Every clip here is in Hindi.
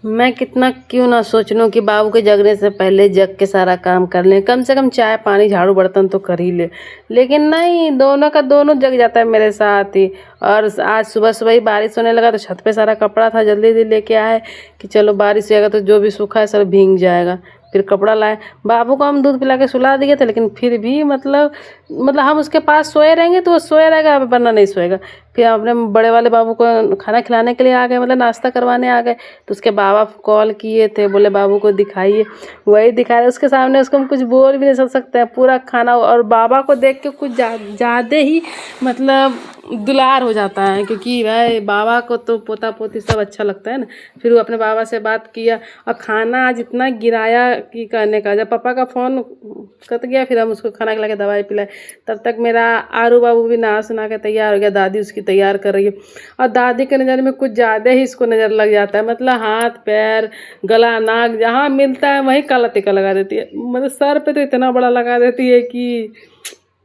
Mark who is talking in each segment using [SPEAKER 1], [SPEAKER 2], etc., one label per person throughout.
[SPEAKER 1] मैं कितना क्यों ना सोच लूँ कि बाबू के जगने से पहले जग के सारा काम कर लें, कम से कम चाय पानी झाड़ू बर्तन तो कर ही ले। लेकिन नहीं, दोनों का दोनों जग जाता है मेरे साथ ही। और आज सुबह सुबह ही बारिश होने लगा तो छत पे सारा कपड़ा था, जल्दी जल्दी लेके आए कि चलो बारिश होएगा तो जो भी सूखा है सब भीग जाएगा। फिर कपड़ा लाए, बाबू को हम दूध पिला के सुला दिए थे, लेकिन फिर भी मतलब हम उसके पास सोए रहेंगे तो वो सोए रहेगा, वरना नहीं सोएगा। फिर हम अपने बड़े वाले बाबू को खाना खिलाने के लिए आ गए, मतलब नाश्ता करवाने आ गए। तो उसके बाबा कॉल किए थे, बोले बाबू को दिखाइए, वही दिखा रहे। उसके सामने उसको हम कुछ बोल भी नहीं सकते हैं, पूरा खाना। और बाबा को देख के कुछ ज़्यादा ही मतलब दुलार हो जाता है, क्योंकि भाई बाबा को तो पोता पोती सब अच्छा लगता है ना। फिर वो अपने बाबा से बात किया और खाना आज इतना गिराया कि करने का। जब पापा का फ़ोन कट गया फिर हम उसको खाना खिला के दवाई पिलाए। तब तक मेरा आरू बाबू भी नहा सुना के तैयार हो गया, दादी उसकी तैयार कर रही है। और दादी के नज़र में कुछ ज़्यादा ही इसको नज़र लग जाता है, मतलब हाथ पैर गला नाक जहाँ मिलता है वहीं काला टीका लगा देती है। मतलब सर पे तो इतना बड़ा लगा देती है कि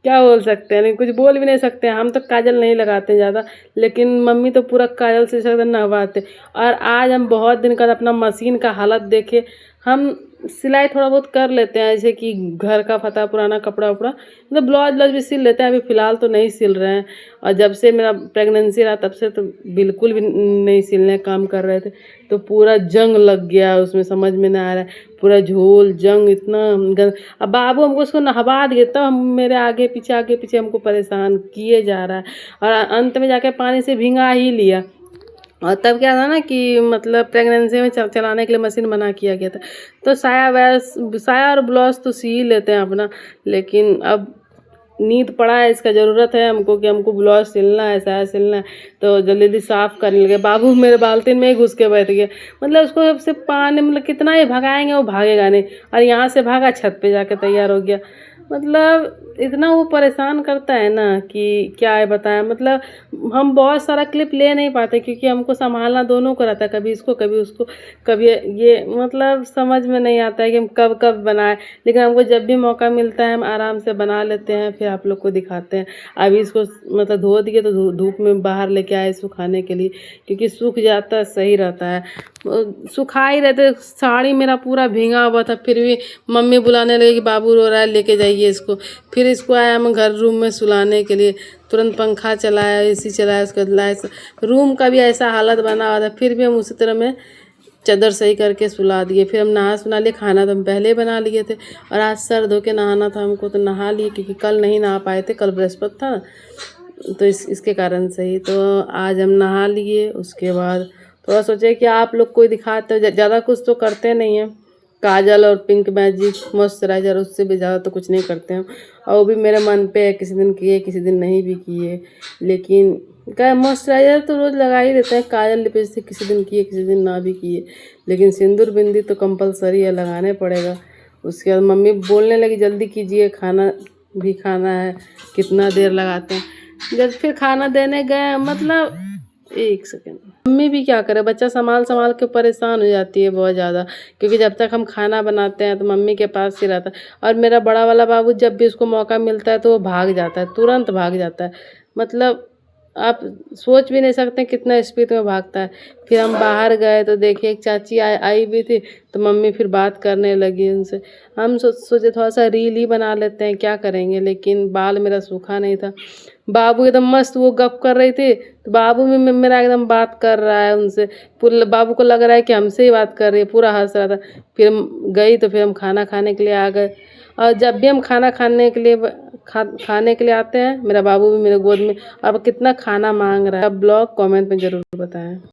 [SPEAKER 1] क्या बोल सकते हैं, नहीं कुछ बोल भी नहीं सकते हैं। हम तो काजल नहीं लगाते ज़्यादा, लेकिन मम्मी तो पूरा काजल से एकदम नहवाते। और आज हम बहुत दिन का अपना मशीन का हालत देखे। हम सिलाई थोड़ा बहुत कर लेते हैं, जैसे कि घर का फटा पुराना कपड़ा उपड़ा, मतलब ब्लाउज व्लाउज भी सिल लेते हैं। अभी फ़िलहाल तो नहीं सिल रहे हैं, और जब से मेरा प्रेगनेंसी रहा तब से तो बिल्कुल भी नहीं सिलने काम कर रहे थे। तो पूरा जंग लग गया उसमें, समझ में नहीं आ रहा है। पूरा झोल जंग इतना अब बाबू हमको उसको नहवा दिए तब हम मेरे आगे पीछे हमको परेशान किए जा रहा है। और अंत में जाके पानी से भिंगा ही लिया। और तब क्या था ना कि मतलब प्रेगनेंसी में चलाने के लिए मशीन बना किया गया था। तो साया और ब्लाउज तो सी ही लेते हैं अपना, लेकिन अब नींद पड़ा है, इसका ज़रूरत है हमको कि हमको ब्लाउज सिलना है, साया सिलना है। तो जल्दी जल्दी साफ़ करने लगे। बाबू मेरे बाल्टी में ही घुस के बैठ गया, मतलब उसको सिर्फ पानी, मतलब कितना ही भगाएंगे वो भागेगा नहीं। और यहाँ से भागा छत पे जाके तैयार हो गया। मतलब इतना वो परेशान करता है ना कि क्या है बताएं। मतलब हम बहुत सारा क्लिप ले नहीं पाते, क्योंकि हमको संभालना दोनों को रहता है, कभी इसको कभी उसको, कभी ये, मतलब समझ में नहीं आता है कि हम कब कब बनाएं। लेकिन हमको जब भी मौका मिलता है हम आराम से बना लेते हैं, फिर आप लोग को दिखाते हैं। अभी इसको मतलब धो दिए तो धूप में बाहर लेके आए सुखाने के लिए, क्योंकि सूख जाता है सही रहता है। सुखा ही रहते, साड़ी मेरा पूरा भींगा हुआ था, फिर भी मम्मी बुलाने लगी कि बाबू रो रहा है लेके जाइए इसको। फिर इसको आया हम घर रूम में सुलाने के लिए, तुरंत पंखा चलाया, एसी चलाया, उसके लाइट। रूम का भी ऐसा हालत बना हुआ था, फिर भी हम उसी तरह में चादर सही करके सुला दिए। फिर हम नहा सुना लिए, खाना तो हम पहले ही बना लिए थे। और आज सर धो के नहाना था हमको, तो नहा लिए, क्योंकि कल नहीं नहा पाए थे, कल बृहस्पति था। तो इसके कारण से ही तो आज हम नहा लिए। उसके बाद थोड़ा सोचे कि आप लोग को दिखाते, ज़्यादा कुछ तो करते नहीं हैं। काजल और पिंक मैजिक मॉइस्चराइज़र, उससे भी ज़्यादा तो कुछ नहीं करते हैं। और वो भी मेरे मन पे है, किसी दिन किए किसी दिन नहीं भी किए। लेकिन क्या, मॉइस्चराइज़र तो रोज़ लगा ही देते हैं, काजल लिपस्टिक किसी दिन किए किसी दिन ना भी किए। लेकिन सिंदूर बिंदी तो कंपलसरी है, लगाने पड़ेगा। उसके बाद मम्मी बोलने लगी जल्दी कीजिए, खाना भी खाना है, कितना देर लगाते हैं। जब फिर खाना देने गए, मतलब एक सेकेंड, मम्मी भी क्या करे, बच्चा संभाल संभाल के परेशान हो जाती है बहुत ज़्यादा। क्योंकि जब तक हम खाना बनाते हैं तो मम्मी के पास ही रहता है। और मेरा बड़ा वाला बाबू जब भी उसको मौका मिलता है तो वो भाग जाता है, तुरंत भाग जाता है। मतलब आप सोच भी नहीं सकते कितना स्पीड में भागता है। फिर हम बाहर गए तो देखिए एक चाची आई भी थी, तो मम्मी फिर बात करने लगी उनसे। हम सोचे थोड़ा सा रील ही बना लेते हैं, क्या करेंगे। लेकिन बाल मेरा सूखा नहीं था। बाबू एकदम मस्त वो गप कर रही थी, तो बाबू भी मेरा एकदम बात कर रहा है उनसे। पूरा बाबू को लग रहा है कि हमसे ही बात कर रही है, पूरा हंस रहा था। फिर हम गई तो फिर हम खाना खाने के लिए आ गए। और जब भी हम खाना खाने के लिए आते हैं, मेरा बाबू भी मेरे गोद में। अब कितना खाना मांग रहा है, अब ब्लॉग कमेंट में ज़रूर बताएं।